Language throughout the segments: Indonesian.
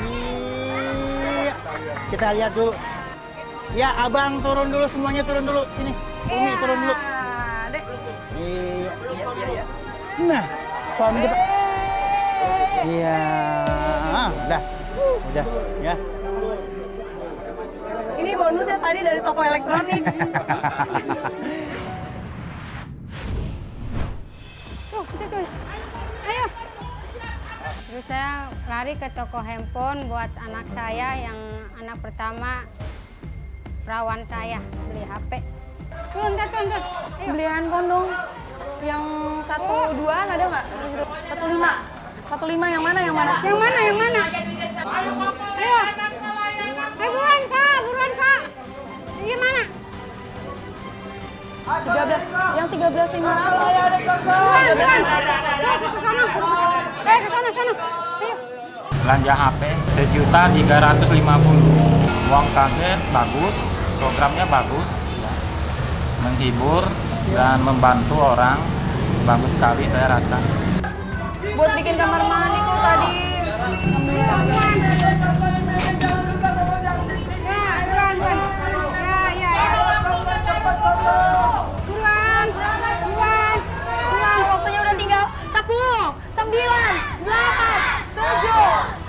Iya. Kita lihat dulu. Ya, abang turun dulu, semuanya turun dulu. Sini, Umi turun dulu. Dek. Iya. Nah, suami kita. Iya. Udah, ya. Ini bonusnya tadi dari toko elektronik. Tuh, tuh. Ayo. Terus saya lari ke toko handphone buat anak saya yang anak pertama, perawan saya, beli HP. Turun. Ayo. Beli handphone dong. Yang 12-an ada nggak? 15. 15 yang mana? Yang mana? Ayo. Buruan kak. Gimana? 13. Yang 13 500. Buruan. Ke sana. Ke sana. Ayo. Belanja HP 1.350.000. Uang kaget bagus, programnya bagus, ya. Menghibur dan membantu orang, bagus sekali saya rasa. Buat bikin kamar mandiku tadi. Waktunya udah tinggal 10, 9, 8, 7,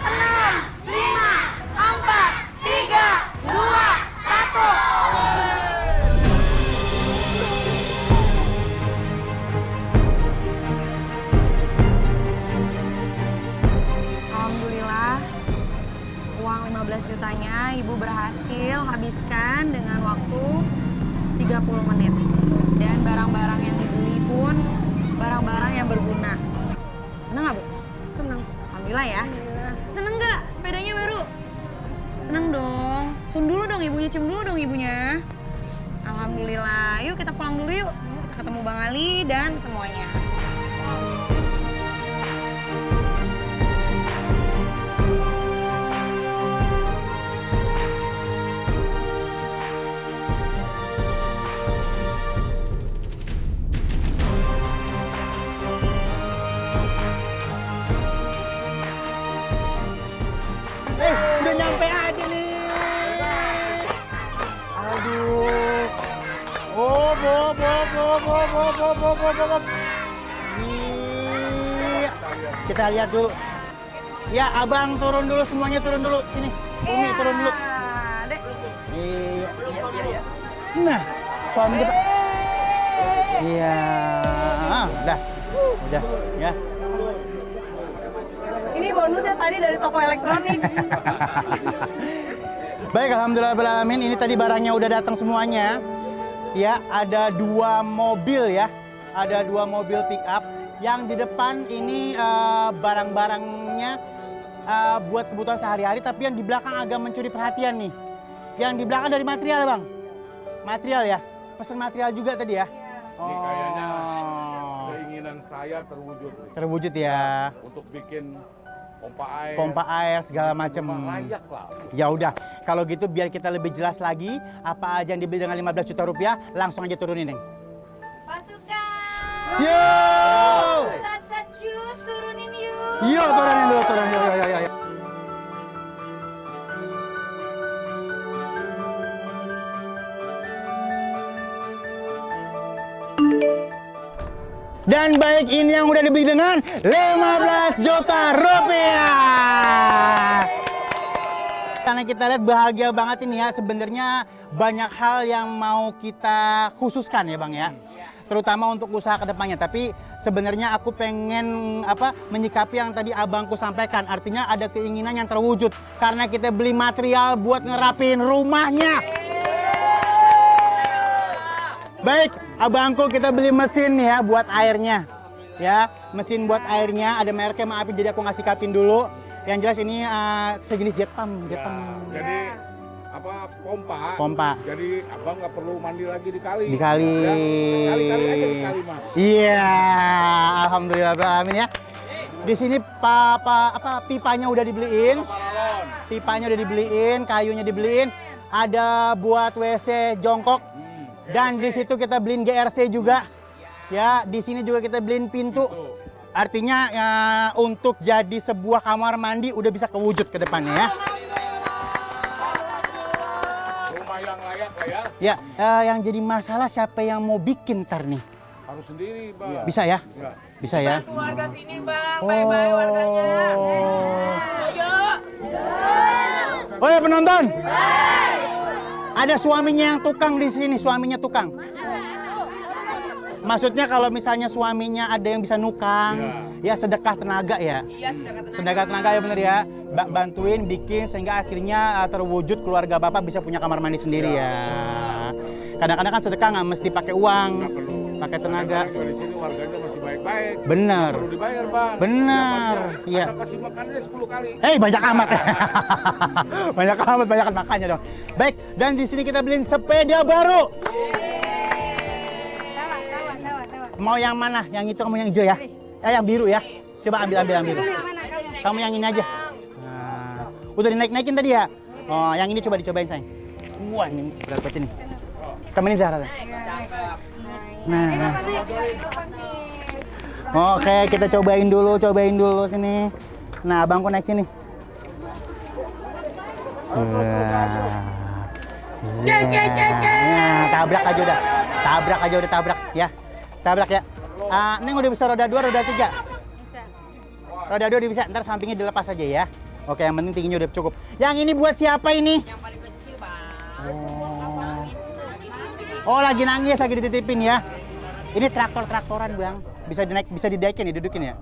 6, 5, 4, 3, 2, 1. Alhamdulillah, uang 15 jutanya Ibu berhasil habiskan dengan waktu 30 menit. Dan barang-barang yang dibeli pun barang-barang yang berguna. Seneng nggak, Bu? Senang. Alhamdulillah ya. Alhamdulillah. Seneng nggak sepedanya baru? Seneng dong. Cium dulu dong ibunya. Alhamdulillah. Yuk kita pulang dulu yuk. Kita ketemu Bang Ali dan semuanya. Udah nyampe aja nih. Aduh. Oh, bo. Iya. Kita lihat dulu. Ya, abang turun dulu, semuanya turun dulu. Sini, Umi turun dulu. Dek. Iya. Nah, suami kita. Iya. Udah, ya. Ini bonusnya tadi dari toko elektronik. Baik, alhamdulillahirrahmanirrahim. Ini tadi barangnya udah datang semuanya. Ya, ada 2 mobil ya. Ada 2 mobil pick up. Yang di depan ini barang-barangnya buat kebutuhan sehari-hari. Tapi yang di belakang agak mencuri perhatian nih. Yang di belakang dari material, Bang. Material ya? Pesan material juga tadi ya? Ini kayaknya keinginan saya terwujud. Terwujud ya. Untuk bikin Pompa air segala macam. layak lah. Ya udah, kalau gitu biar kita lebih jelas lagi apa aja yang dibeli dengan 15 juta rupiah, langsung aja turunin, Neng. Pasukan. Siap. Sat cus turunin yuk. Yo, turunin dulu, turunin. Yo. Dan baik, ini yang udah dibeli dengan 15 juta rupiah. Karena kita lihat bahagia banget ini ya, sebenarnya banyak hal yang mau kita khususkan ya Bang ya. Terutama untuk usaha kedepannya, tapi sebenarnya aku pengen menyikapi yang tadi abangku sampaikan. Artinya ada keinginan yang terwujud karena kita beli material buat ngerapin rumahnya. Baik, abangku kita beli mesin ya buat airnya. Ya, mesin buat airnya ada mereknya, maafin jadi aku ngasih kapin dulu. Yang jelas ini sejenis jet pump. Jadi pompa. Jadi abang nggak perlu mandi lagi di kali. Di kali. Ya, kali-kali aja di kali, Mas. Iya, alhamdulillah amin ya. Di sini pipanya udah dibeliin. Pipanya udah dibeliin, kayunya dibeliin. Ada buat WC jongkok. Dan di situ kita beliin GRC juga. Ya, di sini juga kita beliin pintu. Artinya untuk jadi sebuah kamar mandi udah bisa kewujud ke depannya ya. Rumah yang layak lah ya. Ya, yang jadi masalah siapa yang mau bikin ntar nih? Harus sendiri, Bang. Bisa ya? Ya. Bisa ya? Bantu warga sini bang, bye-bye warganya. Oh ya penonton. Ada suaminya yang tukang di sini, suaminya tukang. Maksudnya kalau misalnya suaminya ada yang bisa nukang, ya sedekah tenaga ya. Iya, Sedekah tenaga ya bener ya. Bantuin bikin sehingga akhirnya terwujud keluarga Bapak bisa punya kamar mandi sendiri ya. Kadang-kadang kan sedekah nggak mesti pakai uang, Nggak perlu. pakai tenaga. Karena di sini warganya masih baik-baik. Bener. Nggak perlu dibayar, Bang. Bener, iya. Kita kasih makannya 10 kali. Banyak amat. Banyak amat, banyakan makannya dong. Baik, dan di sini kita beliin sepeda baru. Tawa. Mau yang mana? Yang itu kamu yang hijau ya? Yang biru ya? Coba ambil biru. Yang mana kamu? Kamu yang ini aja. Nah, udah dinaik-naikin tadi ya? Oh, yang ini coba dicobain sayang. Wah, ini berat banget ini. Temenin Zahra. Nah. Oke, kita cobain dulu sini. Nah, abangku naik sini. Nah, tabrak aja udah ya. Tabrak ya. Neng udah bisa roda 2, roda 3. Bisa. Roda 2 udah bisa, ntar sampingnya dilepas aja ya. Oke, yang penting tingginya udah cukup. Yang ini buat siapa ini? Yang paling kecil bang. Oh, lagi nangis, lagi dititipin ya. Ini traktoran bang. Bisa didaikin, didudukin ya.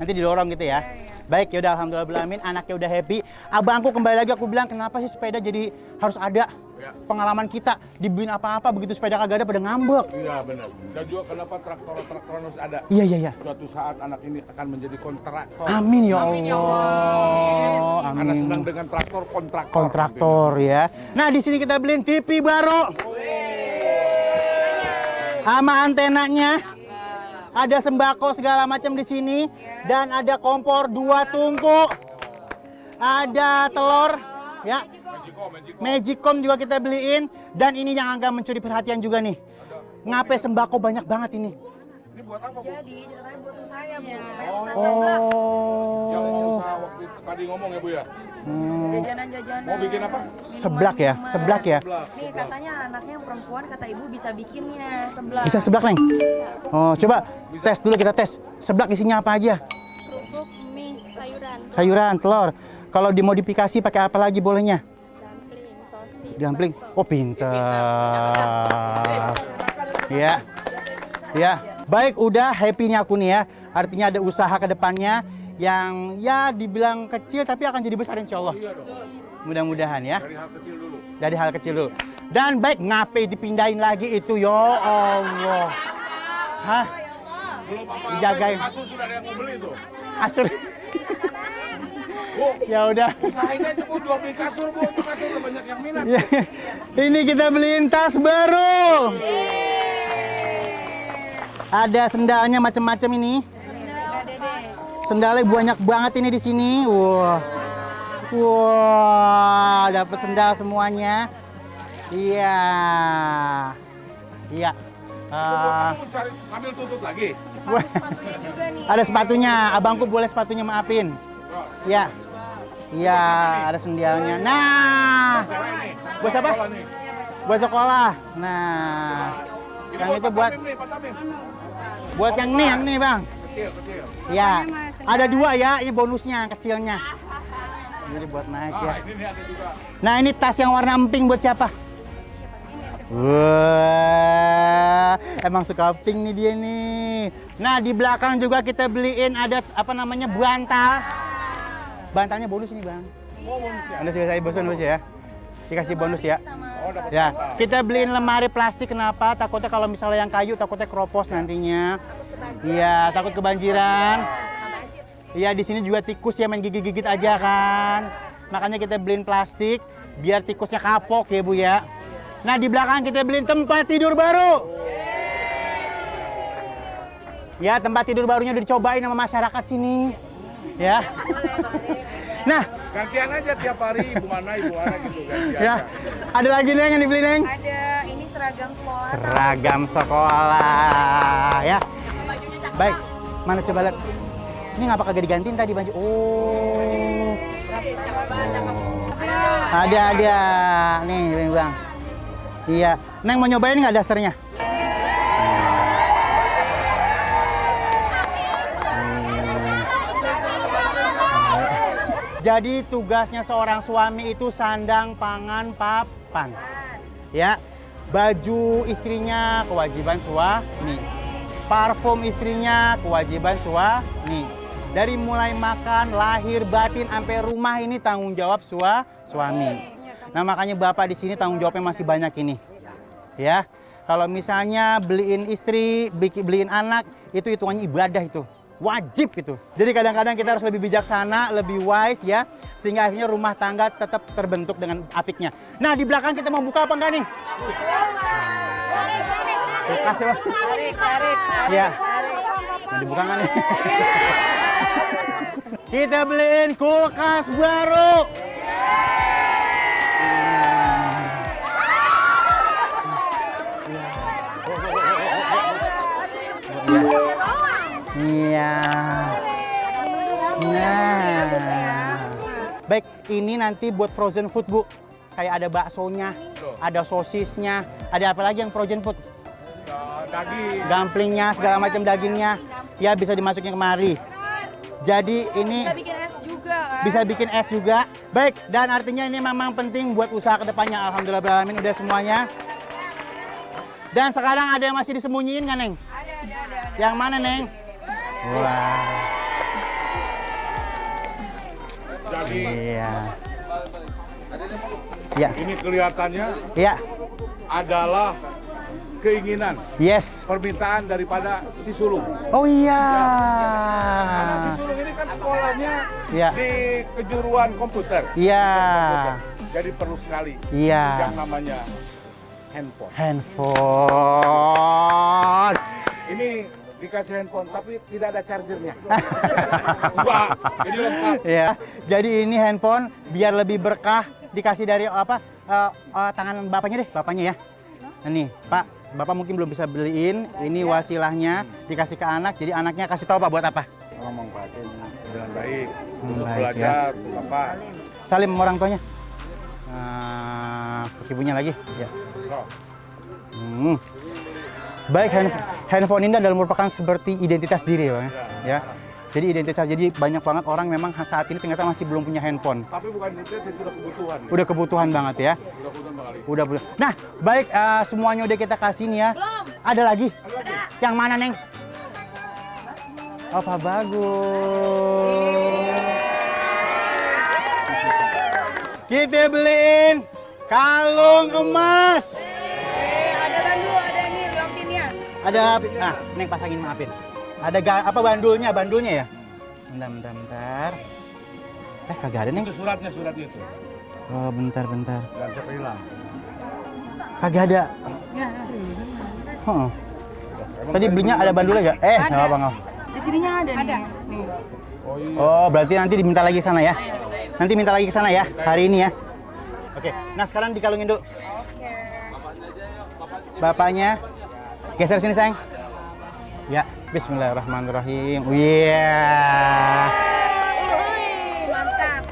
Nanti didorong gitu ya. Baik, yaudah alhamdulillah, anaknya udah happy. Abangku kembali lagi aku bilang kenapa sih sepeda jadi harus ada? Pengalaman kita dibeliin apa-apa begitu sepeda kagak ada pada ngambek. Iya benar. Dan juga kenapa traktoran harus ada? Iya. Suatu saat anak ini akan menjadi kontraktor. Amin ya Allah. Karena Amin. senang dengan traktor, Kontraktor ya. Nah di sini kita beliin TV baru. Sama antenanya. Ada sembako segala macam di sini dan ada kompor 2 tungku. Ada telur ya. Magicom juga kita beliin dan ini yang agak mencuri perhatian juga nih. Ngapain sembako banyak banget ini? Ini buat apa, Bu? Jadi ceritanya buat usaha ya bu. Yang mau usaha waktu itu tadi ngomong ya, Bu ya? Jajanan-jajanan. Mau bikin apa? Seblak ya, seblak ya. Nih katanya anaknya yang perempuan kata ibu bisa bikinnya seblak. Bisa seblak, Neng? Oh, coba tes dulu, kita tes. Seblak isinya apa aja? Kerupuk, mie, sayuran, Sayuran, telur. Kalau dimodifikasi pakai apa lagi bolehnya? dumpling, sosis. Dumpling. Oh, pinter. Ya. Ya. Baik, udah happy-nya aku nih ya. Artinya ada usaha ke depannya yang ya dibilang kecil tapi akan jadi besar insya Allah. Iya dong. Mudah-mudahan ya. Dari hal kecil dulu. Dari hal kecil dulu. Dan baik, ngapain dipindahin lagi itu ya Allah. Hah? Belum apa-apa, Dijagain. kasus sudah ada yang mau beli tuh. Kasur. Bu, Ya udah. usahain aja Bu, jual beli kasur Bu. Itu kasur udah banyak yang minat. Ya. Ini kita beliin tas baru. Ada sendalnya macam-macam ini. Sendalnya banyak banget ini di sini. Wah, dapat sendal semuanya. Iya. Iya. Kamu cari ambil tutut lagi. Sepatunya juga nih. Ada sepatunya. Abangku boleh sepatunya maafin. Iya. Iya, ada sendalnya. Nah, buat apa? Sekolah nih. Buat sekolah. Nah, Ini yang itu Pak buat Tamim nih, Pak Tamim. buat yang nih, Bang. Kecil. Ya, ada 2 ya. Ini bonusnya yang kecilnya. Jadi buat naik ya. Nah, ini nih ada juga. Nah, ini tas yang warna emping buat siapa? Wah, emang suka pink nih dia nih. Nah, di belakang juga kita beliin ada apa namanya bantal. Bantalnya bonus ini, Bang. Oh, bonus ya. Bonus ya, saya bonus ya. Dikasih bonus ya. Oh, dapat Ya, bantal. kita beliin lemari plastik kenapa? Takutnya kalau misalnya yang kayu takutnya keropos nantinya. Iya, takut kebanjiran. Iya, di sini juga tikus ya main gigit-gigit aja kan. Makanya kita beliin plastik biar tikusnya kapok ya, Bu ya. Nah, di belakang kita beliin tempat tidur baru. Ya, tempat tidur barunya udah dicobain sama masyarakat sini. Ya. Nah, Gantian aja tiap hari ibu mana gitu gantian. ya. Ada lagi Neng yang dibeli, Neng? Ada ini seragam sekolah. Seragam sekolah ya. Baik, mana coba lihat. Ini ngapa kagak digantiin tadi baju? Oh. Ada. Nih, Bang. Iya. Neng mau nyobain nggak dasternya? Jadi tugasnya seorang suami itu sandang, pangan, papan. Ya, baju istrinya kewajiban suami. Parfum istrinya kewajiban suami. Dari mulai makan, lahir, batin, sampai rumah ini tanggung jawab suami. Nah makanya bapak di sini tanggung jawabnya masih banyak ini. Ya, kalau misalnya beliin istri, beliin anak, itu hitungannya ibadah itu. Wajib gitu. Jadi kadang-kadang kita harus lebih bijaksana, lebih wise ya, sehingga akhirnya rumah tangga tetap terbentuk dengan apiknya. Nah di belakang kita mau buka apa enggak nih? Tarik. Ya. Mau dibuka nggak nih? Kita beliin kulkas baru. Iya. Nah. Baik, ini nanti buat frozen food, Bu. Kayak ada baksonya, ada sosisnya, ada apa lagi yang frozen food? Daging. Gamplingnya, segala macam dagingnya. Ya bisa dimasukin kemari. Jadi ini Bisa bikin es juga kan? bisa bikin es juga. Baik, dan artinya ini memang penting buat usaha kedepannya. Alhamdulillah udah semuanya. Dan sekarang ada yang masih disembunyiin nggak, Neng? Ada. Yang mana, Neng? Wah. Jadi Iya. Ya. ini kelihatannya Ya. adalah keinginan, Yes. permintaan daripada si sulung. Oh iya. Karena si sulung ini kan sekolahnya Iya. di kejuruan komputer. Iya. Jadi perlu sekali Iya. yang namanya handphone. Handphone. Ini dikasih handphone tapi tidak ada chargernya. Enggak, jadi lengkap. Ya. Jadi ini handphone biar lebih berkah dikasih dari apa? Tangan bapaknya deh, bapaknya ya. Nah, nih, Pak, Bapak mungkin belum bisa beliin. Ini wasilahnya dikasih ke anak. Jadi anaknya kasih tahu Pak buat apa? Ngomong pakai dengan baik untuk Baik, belajar, untuk apa? Salim sama orang tuanya. Ke ibunya lagi. Ya. So, Baik, handphone ini adalah merupakan seperti identitas diri, Bang. Ya. Jadi identitas, jadi banyak banget orang memang saat ini ternyata masih belum punya handphone. tapi bukan itu sudah kebutuhan. Udah kebutuhan banget ya. Sudah kebutuhan sekali. Udah. Nah, baik semuanya udah kita kasih nih ya. Belum. Ada lagi? Ada. Yang mana, Neng? Apa bagus. Kita beliin kalung emas. Ada bandul, ada nih liontinnya. Ada, nah, Neng pasangin maafin. Ada apa bandulnya ya? Bentar. Kagak ada, Neng. Itu suratnya itu. Oh, bentar. Dan siapa hilang? Kagak ada. Tadi belinya ada bandulnya nggak? Nggak apa-apa. Di sininya ada. Nih. Oh iya. Oh, berarti nanti diminta lagi ke sana ya? Nanti minta lagi ke sana ya, hari ini ya? Oke, nah sekarang dikalungin dulu. Bapaknya, geser sini sayang. Ya, bismillahirrahmanirrahim. Iya. Mantap.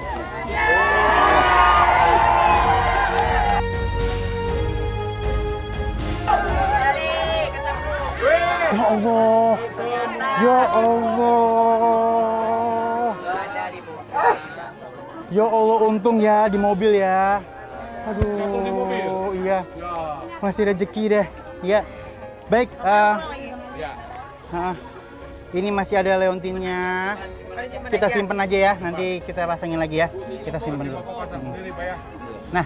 Ya Allah. Ya Allah. Ya Allah, untung ya di mobil ya. Aduh. Untung di mobil? Iya. Ya. Masih rezeki deh. Ya. Baik, Ya. ini masih ada leontinnya. Kita simpen aja ya. Nanti kita pasangin lagi ya. Kita simpen dulu. Bapak pasang sendiri, Pak ya. Nah,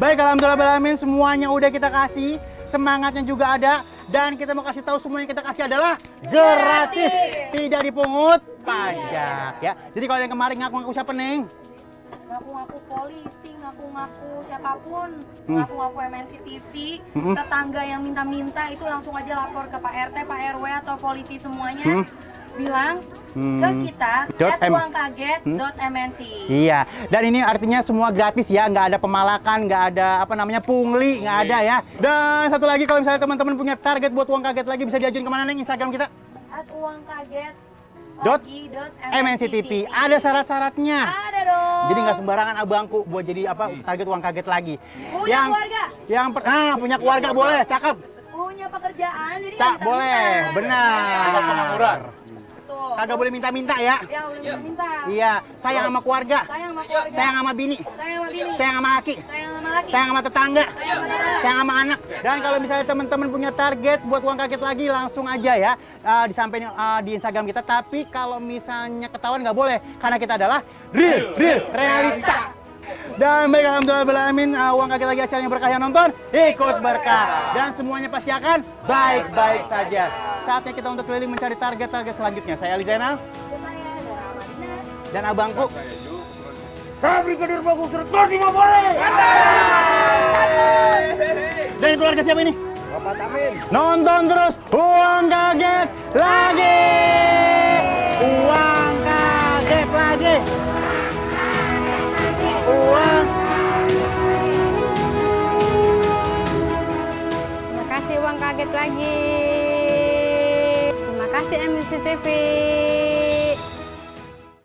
baik, alhamdulillah semuanya udah kita kasih. Semangatnya juga ada. Dan kita mau kasih tahu semuanya kita kasih adalah gratis. Tidak dipungut pajak ya. Jadi kalau yang kemarin ngaku-ngaku siapa, Neng? Ngaku-ngaku polisi, ngaku-ngaku siapapun, ngaku-ngaku MNC TV, tetangga yang minta-minta itu langsung aja lapor ke Pak RT, Pak RW atau polisi semuanya. Bilang ke kita @uangkaget.mnc. Iya, dan ini artinya semua gratis ya, nggak ada pemalakan, nggak ada pungli, nggak ada ya. Dan satu lagi, kalau misalnya teman-teman punya target buat uang kaget lagi, bisa diajuin kemana, Neng, Instagram kita? @uangkaget MNCTV. Ada syarat-syaratnya. Ada dong. Jadi nggak sembarangan abangku buat jadi apa target uang kaget lagi. Punya keluarga. Punya keluarga boleh, cakep. Punya pekerjaan, jadi Tak boleh, benar. Pengangguran. Betul. Kagak boleh minta-minta ya. Ya, boleh minta. Iya, sayang sama keluarga, Sayang sama keluarga. sayang sama bini, Sayang sama bini. sayang sama laki, Sayang sama laki. sayang sama tetangga, Sayang sama tetangga. sayang sama anak. Dan kalau misalnya teman-teman punya target buat uang kaget lagi, langsung aja ya disampaikan di Instagram kita. Tapi kalau misalnya ketahuan nggak boleh, karena kita adalah real realita. Dan baik, alhamdulillah alamin, uang kaget lagi acaranya berkah yang nonton ikut berkah dan semuanya pasti akan baik-baik saja. Saatnya kita untuk keliling mencari target-target selanjutnya. Saya Ali Zainal Saya Dara Madina. dan abangku. Saya Brigadir Bagus Rektor di Mabore. Dan keluarga siapa ini? Bapak Tamin. Nonton terus uang kaget lagi. Uang kaget lagi. Uang. Terima kasih uang kaget lagi. Terima kasih MNCTV.